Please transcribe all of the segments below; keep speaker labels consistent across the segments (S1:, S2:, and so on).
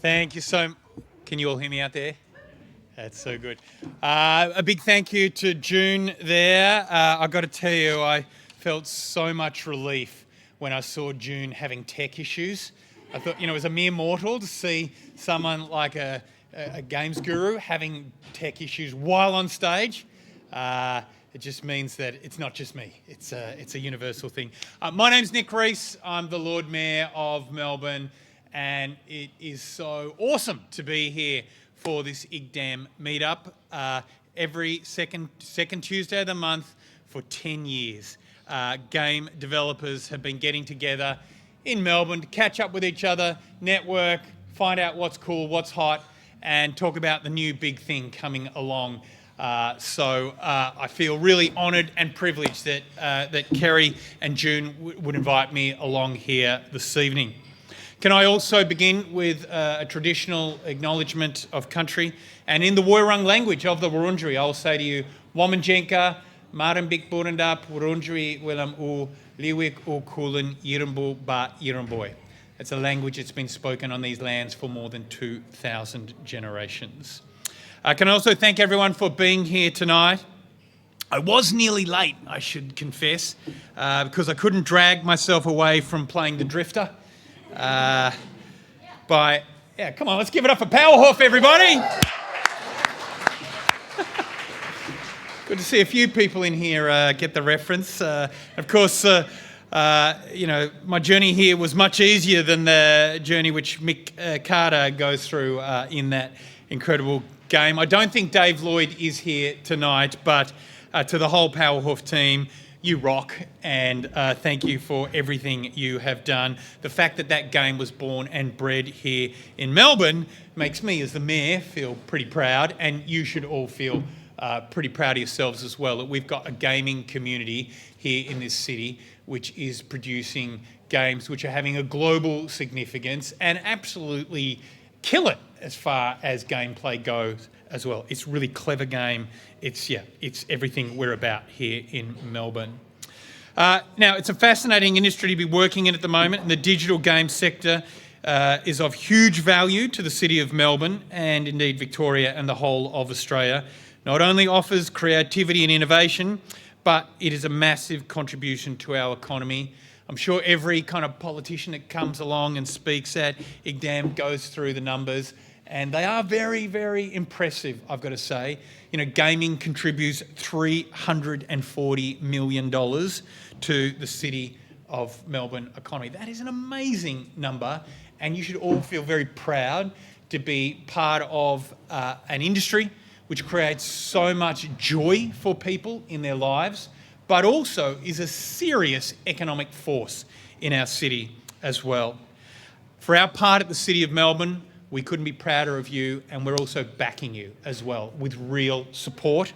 S1: Thank you so much. Can you all hear me out there? That's so good. A big thank you to June there. I've got to tell you, I felt so much relief when I saw June having tech issues. I thought, as a mere mortal, to see someone like a games guru having tech issues while on stage, it just means that it's not just me. It's a universal thing. My name's Nick Reece. I'm the Lord Mayor of Melbourne, and it is so awesome to be here for this IGDA meetup every second Tuesday of the month for 10 years. Game developers have been getting together in Melbourne to catch up with each other, network, find out what's cool, what's hot, and talk about the new big thing coming along. So I feel really honoured and privileged that Ceri and June would invite me along here this evening. Can I also begin with a traditional acknowledgement of country? And in the Wurrung language of the Wurundjeri, I'll say to you, Wominjenka, Marambik Burundap, Wurundjeri Willam U, Liwik U Kulin, Yirambu Ba Yiramboy. It's a language that's been spoken on these lands for more than 2,000 generations. I can also thank everyone for being here tonight. I was nearly late, I should confess, because I couldn't drag myself away from playing the Drifter. Come on, let's give it up for Powerhoof, everybody. Good to see a few people in here get the reference. Of course, my journey here was much easier than the journey which Mick Carter goes through in that incredible game. I don't think Dave Lloyd is here tonight, but to the whole Powerhoof team, you rock, and thank you for everything you have done. The fact that that game was born and bred here in Melbourne makes me, as the mayor, feel pretty proud, and you should all feel pretty proud of yourselves as well, that we've got a gaming community here in this city which is producing games which are having a global significance and absolutely kill it as far as gameplay goes as well. It's a really clever game. It's everything we're about here in Melbourne. Now, it's a fascinating industry to be working in at the moment, and the digital game sector is of huge value to the city of Melbourne and indeed Victoria and the whole of Australia. Not only offers creativity and innovation, but it is a massive contribution to our economy. I'm sure every kind of politician that comes along and speaks at IGDA goes through the numbers, and they are very, very impressive, I've got to say. Gaming contributes $340 million to the city of Melbourne economy. That is an amazing number, and you should all feel very proud to be part of an industry which creates so much joy for people in their lives, but also is a serious economic force in our city as well. For our part at the City of Melbourne, we couldn't be prouder of you, and we're also backing you as well with real support.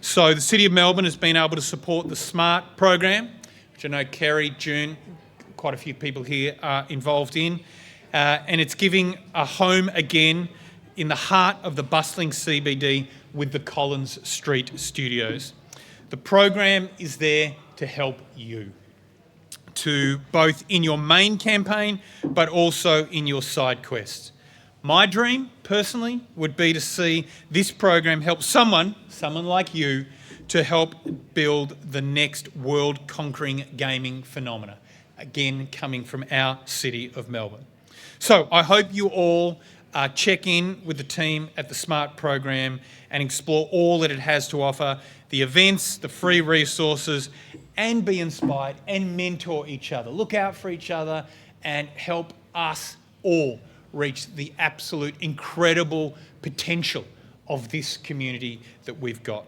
S1: So the City of Melbourne has been able to support the SMART program, which I know Ceri, June, quite a few people here are involved in, and it's giving a home again in the heart of the bustling CBD with the Collins Street Studios. The program is there to help you, to both in your main campaign, but also in your side quests. My dream, personally, would be to see this program help someone like you, to help build the next world-conquering gaming phenomena, again, coming from our city of Melbourne. So I hope you all check in with the team at the SMART program and explore all that it has to offer, the events, the free resources, and be inspired and mentor each other. Look out for each other and help us all reach the absolute incredible potential of this community that we've got.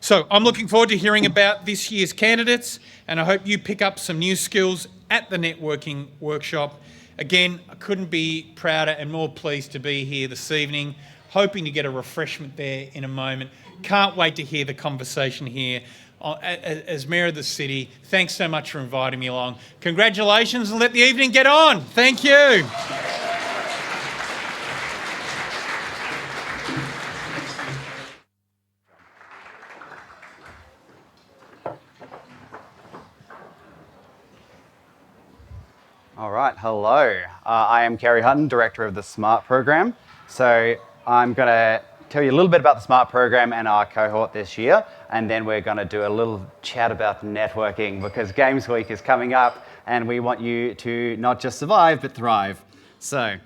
S1: So I'm looking forward to hearing about this year's candidates, and I hope you pick up some new skills at the networking workshop. Again, I couldn't be prouder and more pleased to be here this evening, hoping to get a refreshment there in a moment. Can't wait to hear the conversation here. As Mayor of the City, thanks so much for inviting me along. Congratulations, and let the evening get on. Thank you.
S2: All right, hello. I am Ceri Hutton, Director of the SMART program. So I'm going to tell you a little bit about the SMART program and our cohort this year, and then we're going to do a little chat about networking because Games Week is coming up and we want you to not just survive, but thrive. So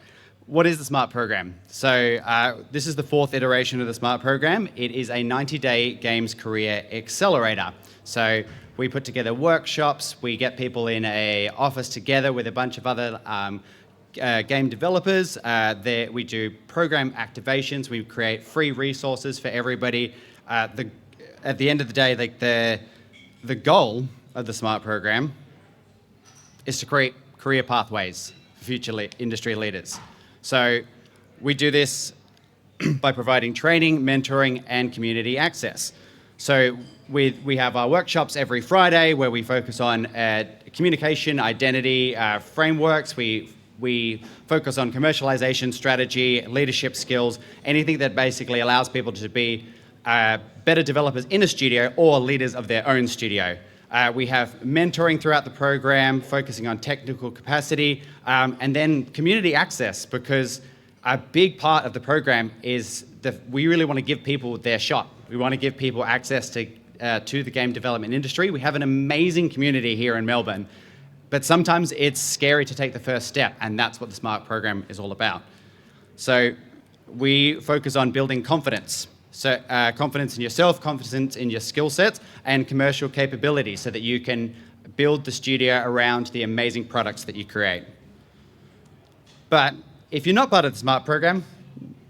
S2: what is the SMART program? So this is the 4th iteration of the SMART program. It is a 90-day games career accelerator. So we put together workshops, we get people in an office together with a bunch of other game developers. We do program activations, we create free resources for everybody. At the end of the day, the goal of the SMART program is to create career pathways for future industry leaders. So we do this by providing training, mentoring, and community access. So we have our workshops every Friday where we focus on communication, identity, frameworks. We focus on commercialization strategy, leadership skills, anything that basically allows people to be better developers in a studio or leaders of their own studio. We have mentoring throughout the program, focusing on technical capacity, and then community access, because a big part of the program is that we really want to give people their shot. We want to give people access to the game development industry. We have an amazing community here in Melbourne, but sometimes it's scary to take the first step, and that's what the SMART program is all about. So we focus on building confidence. So confidence in yourself, confidence in your skill sets, and commercial capability so that you can build the studio around the amazing products that you create. But if you're not part of the SMART program,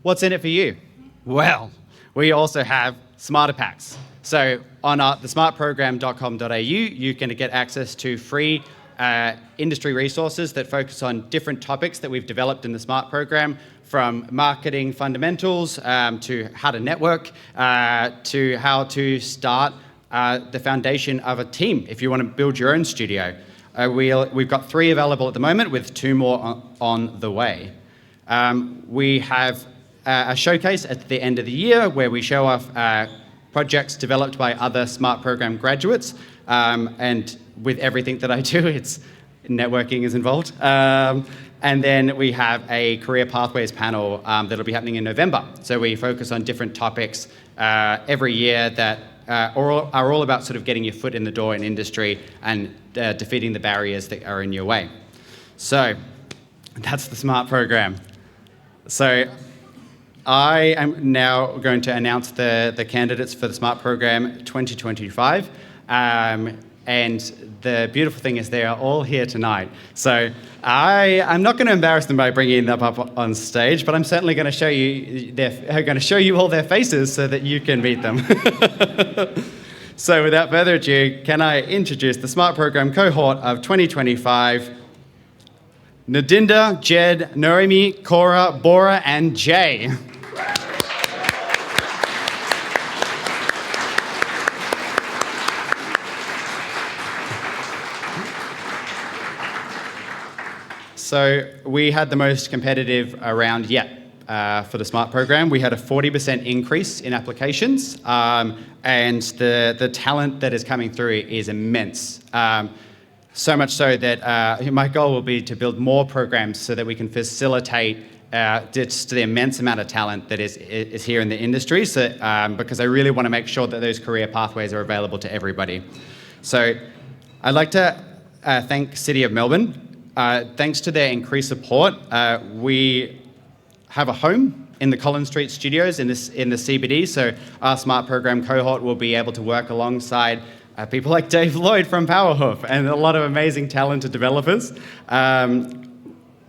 S2: what's in it for you? Well, we also have Smarter Packs. So on thesmartprogram.com.au, you can get access to free industry resources that focus on different topics that we've developed in the SMART program, from marketing fundamentals to how to network, to how to start the foundation of a team if you want to build your own studio. We've got 3 available at the moment with 2 more on the way. We have a showcase at the end of the year where we show off projects developed by other SMART program graduates, and with everything that I do, it's networking is involved. And then we have a career pathways panel that'll be happening in November. So we focus on different topics every year that are all about sort of getting your foot in the door in industry and defeating the barriers that are in your way. So that's the SMART program. So I am now going to announce the candidates for the SMART program 2025. And the beautiful thing is they are all here tonight. So I'm not going to embarrass them by bringing them up on stage, but I'm certainly going to show you all their faces so that you can meet them. So without further ado, can I introduce the SMART program cohort of 2025, Nadinda, Jed, Noemi, Cora, Bora, and Jay. So we had the most competitive round yet for the SMART program. We had a 40% increase in applications, and the talent that is coming through is immense. So much so that my goal will be to build more programs so that we can facilitate just the immense amount of talent that is here in the industry. So, because I really want to make sure that those career pathways are available to everybody. So I'd like to thank City of Melbourne. Thanks to their increased support, we have a home in the Collins Street studios in the CBD. So our SMART program cohort will be able to work alongside people like Dave Lloyd from Powerhoof and a lot of amazing talented developers.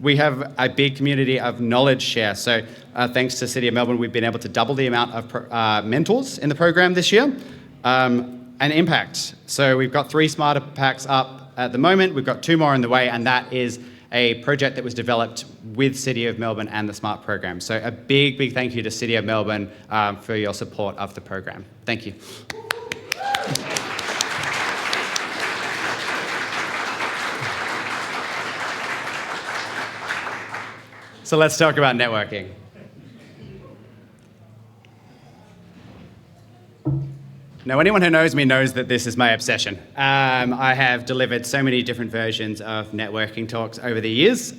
S2: We have a big community of knowledge share. So thanks to City of Melbourne, we've been able to double the amount of mentors in the program this year. And impact. So we've got 3 Smarter Packs up at the moment. We've got 2 more on the way, and that is a project that was developed with City of Melbourne and the SMART program. So a big, big thank you to City of Melbourne for your support of the program. Thank you. So let's talk about networking.
S3: Now, anyone who knows me knows that this is my obsession. I have delivered so many different versions of networking talks over the years.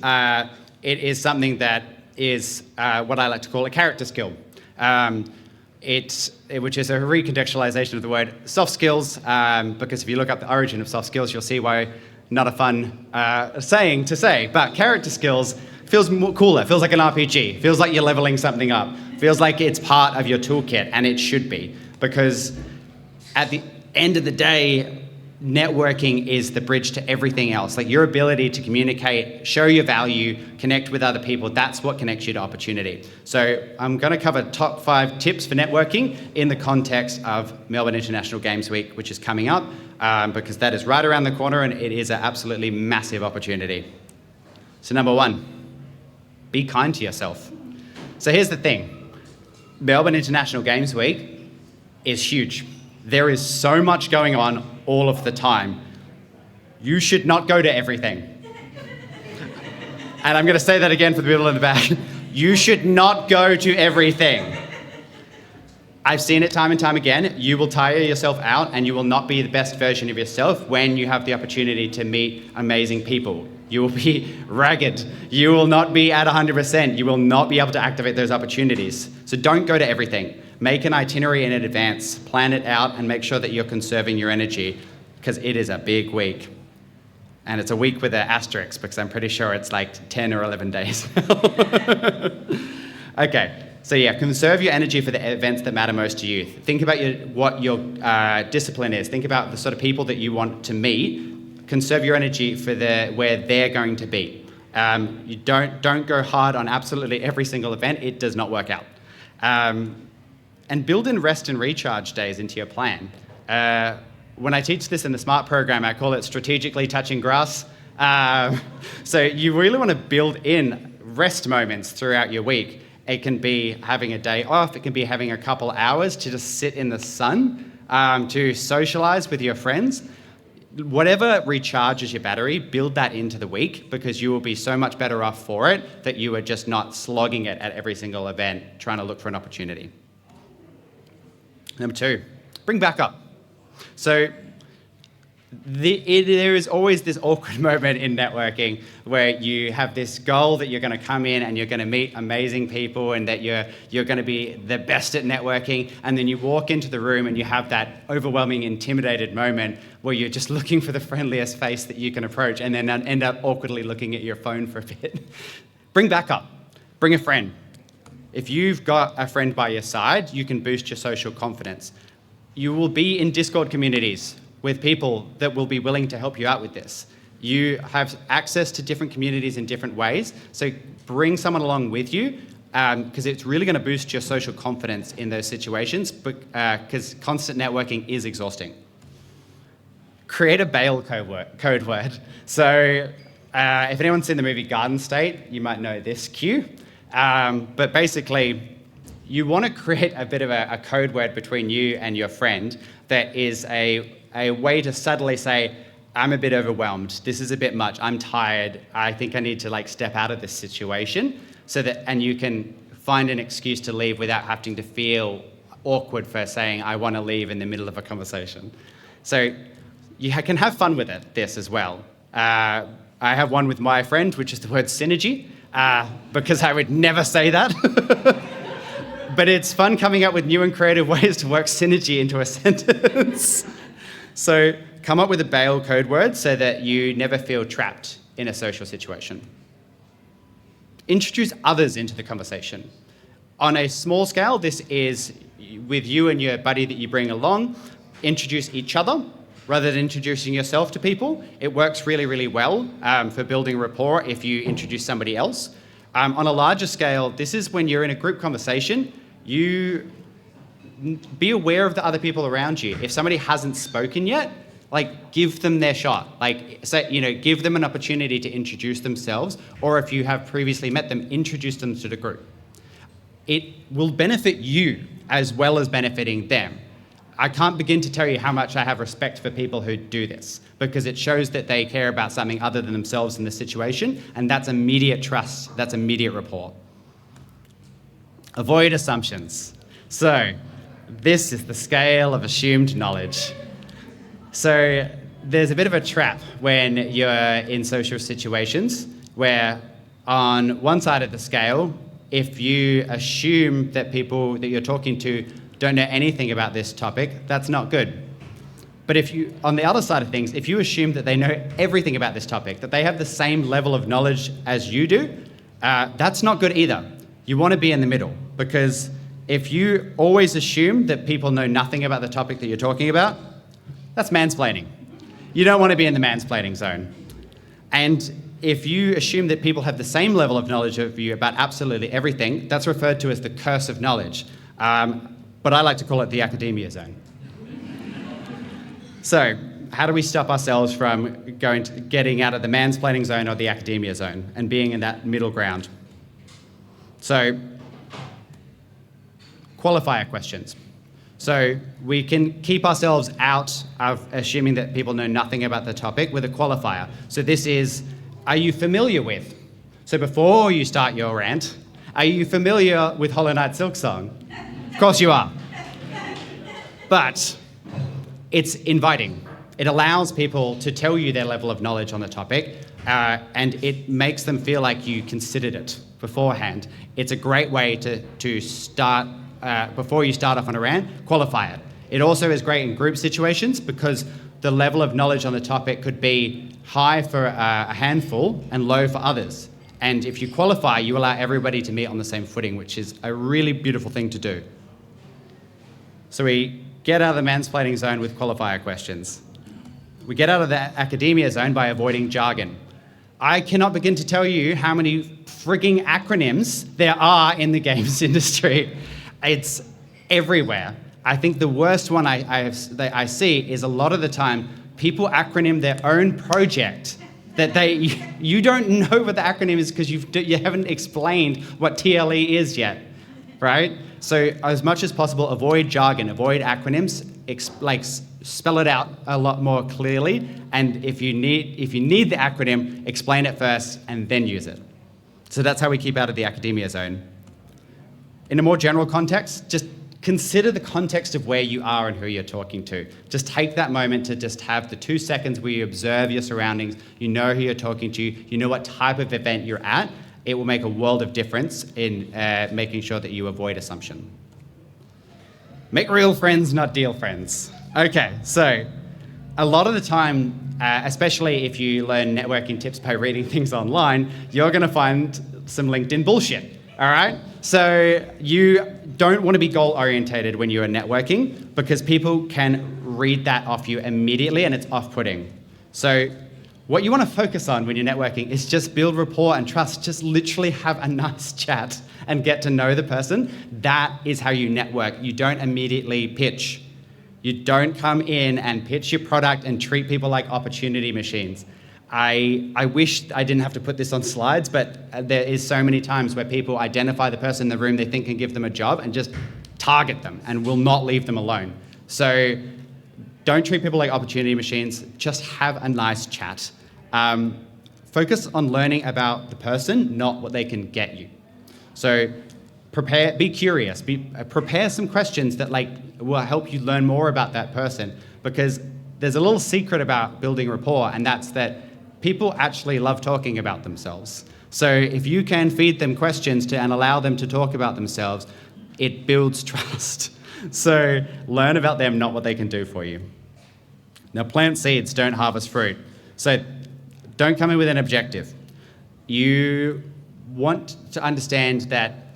S3: It is something that is what I like to call a character skill. Which is a recontextualization of the word soft skills, because if you look up the origin of soft skills, you'll see why not a fun saying to say. But character skills feels more cooler, feels like an RPG, feels like you're leveling something up, feels like it's part of your toolkit, and it should be, because at the end of the day, networking is the bridge to everything else. Like your ability to communicate, show your value, connect with other people, that's what connects you to opportunity. So I'm going to cover top 5 tips for networking in the context of Melbourne International Games Week, which is coming up, because that is right around the corner and it is an absolutely massive opportunity. So number 1, be kind to yourself. So here's the thing. Melbourne International Games Week is huge. There is so much going on all of the time. You should not go to everything. And I'm going to say that again for the people in the back. You should not go to everything. I've seen it time and time again. You will tire yourself out and you will not be the best version of yourself when you have the opportunity to meet amazing people. You will be ragged. You will not be at 100%. You will not be able to activate those opportunities. So don't go to everything. Make an itinerary in advance, plan it out, and make sure that you're conserving your energy, because it is a big week. And it's a week with an asterisk, because I'm pretty sure it's like 10 or 11 days. Okay, so yeah, conserve your energy for the events that matter most to you. Think about what your discipline is. Think about the sort of people that you want to meet. Conserve your energy for where they're going to be. You don't go hard on absolutely every single event. It does not work out. And build in rest and recharge days into your plan. When I teach this in the SMART program, I call it strategically touching grass. So you really want to build in rest moments throughout your week. It can be having a day off. It can be having a couple hours to just sit in the sun, to socialize with your friends. Whatever recharges your battery, build that into the week, because you will be so much better off for it that you are just not slogging it at every single event, trying to look for an opportunity. Number 2, bring back up. So there is always this awkward moment in networking where you have this goal that you're going to come in and you're going to meet amazing people and that you're going to be the best at networking, and then you walk into the room and you have that overwhelming, intimidated moment where you're just looking for the friendliest face that you can approach and then end up awkwardly looking at your phone for a bit. Bring back up. Bring a friend. If you've got a friend by your side, you can boost your social confidence. You will be in Discord communities with people that will be willing to help you out with this. You have access to different communities in different ways, so bring someone along with you, because it's really going to boost your social confidence in those situations, because constant networking is exhausting. Create a bail code word. So if anyone's seen the movie Garden State, you might know this cue. But basically, you want to create a bit of a code word between you and your friend that is a way to subtly say, I'm a bit overwhelmed, this is a bit much, I'm tired, I think I need to step out of this situation, and you can find an excuse to leave without having to feel awkward for saying, I want to leave in the middle of a conversation. So you can have fun with this as well. I have one with my friend, which is the word synergy, because I would never say that. But it's fun coming up with new and creative ways to work synergy into a sentence. So come up with a bail code word so that you never feel trapped in a social situation. Introduce others into the conversation. On a small scale, this is with you and your buddy that you bring along. Introduce each other rather than introducing yourself to people. It works really, really well for building rapport if you introduce somebody else. On a larger scale, this is when you're in a group conversation, you be aware of the other people around you. If somebody hasn't spoken yet, give them their shot. Give them an opportunity to introduce themselves, or if you have previously met them, introduce them to the group. It will benefit you as well as benefiting them. I can't begin to tell you how much I have respect for people who do this, because it shows that they care about something other than themselves in the situation, and that's immediate trust, that's immediate rapport. Avoid assumptions. So, this is the scale of assumed knowledge. So there's a bit of a trap when you're in social situations where on one side of the scale, if you assume that people that you're talking to don't know anything about this topic, that's not good. But if you, on the other side of things, if you assume that they know everything about this topic, that they have the same level of knowledge as you do, that's not good either. You want to be in the middle, because if you always assume that people know nothing about the topic that you're talking about, that's mansplaining. You don't want to be in the mansplaining zone. And if you assume that people have the same level of knowledge of you about absolutely everything, that's referred to as the curse of knowledge. But I like to call it the academia zone. So, how do we stop ourselves from getting out of the mansplaining zone or the academia zone and being in that middle ground? So, qualifier questions. So we can keep ourselves out of assuming that people know nothing about the topic with a qualifier. So this is, are you familiar with? So before you start your rant, are you familiar with Hollow Knight Silksong? Of course you are. But it's inviting. It allows people to tell you their level of knowledge on the topic, and it makes them feel like you considered it beforehand. It's a great way to start, before you start off on a rant, qualify it. It also is great in group situations because the level of knowledge on the topic could be high for a handful and low for others. And if you qualify, you allow everybody to meet on the same footing, which is a really beautiful thing to do. So we get out of the mansplaining zone with qualifier questions. We get out of the academia zone by avoiding jargon. I cannot begin to tell you how many frigging acronyms there are in the games industry. It's everywhere. I think the worst one I see is a lot of the time people acronym their own project that you don't know what the acronym is because you haven't explained what TLE is yet, right? So as much as possible, avoid jargon, avoid acronyms, spell it out a lot more clearly. And if you need the acronym, explain it first and then use it. So that's how we keep out of the academia zone. In a more general context, just consider the context of where you are and who you're talking to. Just take that moment to just have the 2 seconds where you observe your surroundings, you know who you're talking to, you know what type of event you're at. It will make a world of difference in making sure that you avoid assumption. Make real friends, not deal friends. Okay, so a lot of the time, especially if you learn networking tips by reading things online, you're going to find some LinkedIn bullshit, all right? So you don't want to be goal-orientated when you are networking because people can read that off you immediately and it's off-putting. So what you want to focus on when you're networking is just build rapport and trust. Just literally have a nice chat and get to know the person. That is how you network. You don't immediately pitch. You don't come in and pitch your product and treat people like opportunity machines. I wish I didn't have to put this on slides, but there is so many times where people identify the person in the room they think can give them a job and just target them and will not leave them alone. So don't treat people like opportunity machines. Just have a nice chat. Focus on learning about the person, not what they can get you. So be curious, prepare some questions that will help you learn more about that person, because there's a little secret about building rapport, and that's that people actually love talking about themselves. So if you can feed them questions and allow them to talk about themselves, it builds trust. So learn about them, not what they can do for you. Now, plant seeds, don't harvest fruit. So don't come in with an objective. You want to understand that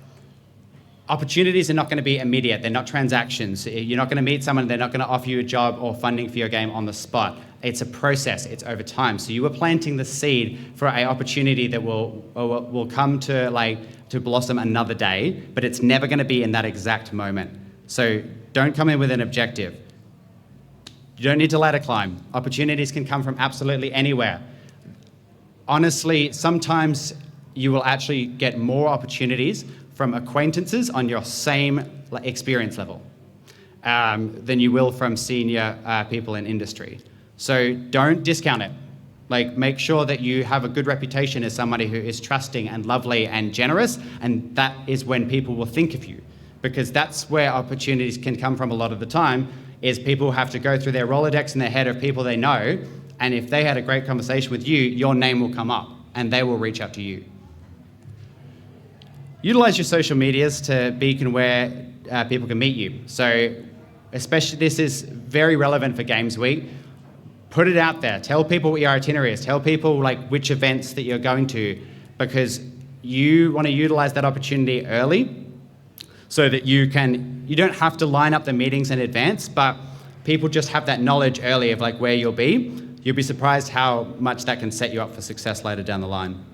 S3: opportunities are not going to be immediate. They're not transactions. You're not going to meet someone, they're not going to offer you a job or funding for your game on the spot. It's a process. It's over time. So you are planting the seed for an opportunity that will come to blossom another day, but it's never going to be in that exact moment. So don't come in with an objective. You don't need to ladder climb. Opportunities can come from absolutely anywhere. Honestly, sometimes you will actually get more opportunities from acquaintances on your same experience level than you will from senior people in industry. So don't discount it. Make sure that you have a good reputation as somebody who is trusting and lovely and generous, and that is when people will think of you. because that's where opportunities can come from a lot of the time, is people have to go through their Rolodex in their head of people they know, and if they had a great conversation with you, your name will come up, and they will reach out to you. Utilize your social medias to beacon where people can meet you. So especially this is very relevant for Games Week. Put it out there. Tell people what your itinerary is. Tell people like which events that you're going to, because you want to utilize that opportunity early so that you don't have to line up the meetings in advance, but people just have that knowledge early of like where you'll be. You'll be surprised how much that can set you up for success later down the line.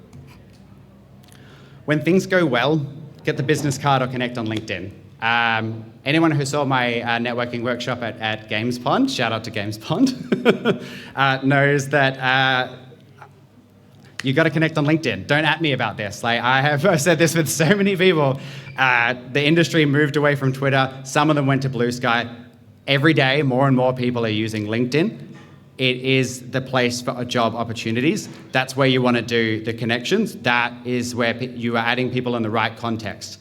S3: When things go well, get the business card or connect on LinkedIn. Anyone who saw my networking workshop at GamesPond, shout out to GamesPond, knows that you got to connect on LinkedIn. Don't at me about this. Like I've said this with so many people. The industry moved away from Twitter. Some of them went to Blue Sky. Every day, more and more people are using LinkedIn. It is the place for job opportunities. That's where you want to do the connections. That is where you are adding people in the right context.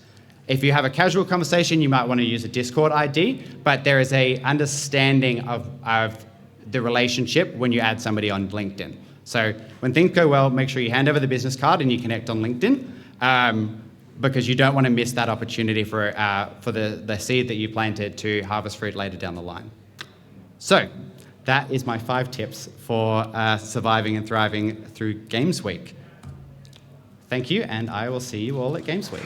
S3: If you have a casual conversation, you might want to use a Discord ID, but there is a understanding of the relationship when you add somebody on LinkedIn. So when things go well, make sure you hand over the business card and you connect on LinkedIn, because you don't want to miss that opportunity for the seed that you planted to harvest fruit later down the line. So that is my 5 tips for surviving and thriving through Games Week. Thank you, and I will see you all at Games Week.